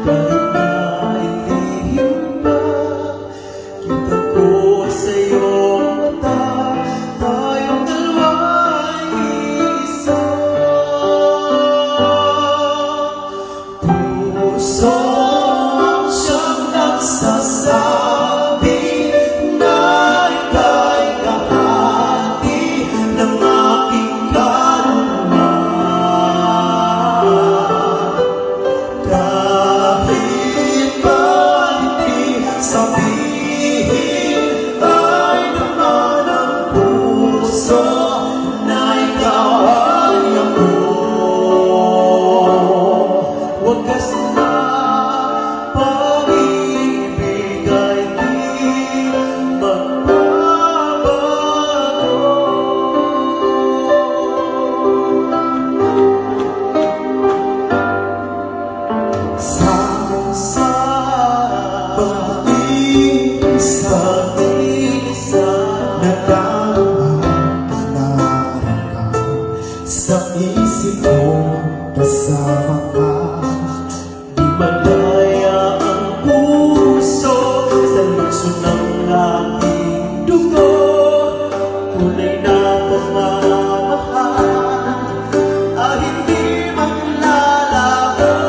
Kahit na ilihim pa, kita ko sa iyong mata, tayong dalawa'y isa. Puso ang siyang nagsasabi na ika'y kahati ng aking kaluluwa. Kahit pa hindi sabihin, ay naman ang puso na ikaw ay ako. Wagas na pag-ibig ay di magbabago. Sa pag-isa nadarama sa isip ko, kasama ka. Di malaya ang puso sa lukso ng aking dugo. Kulay na pagmamahal ay hindi maglalaban.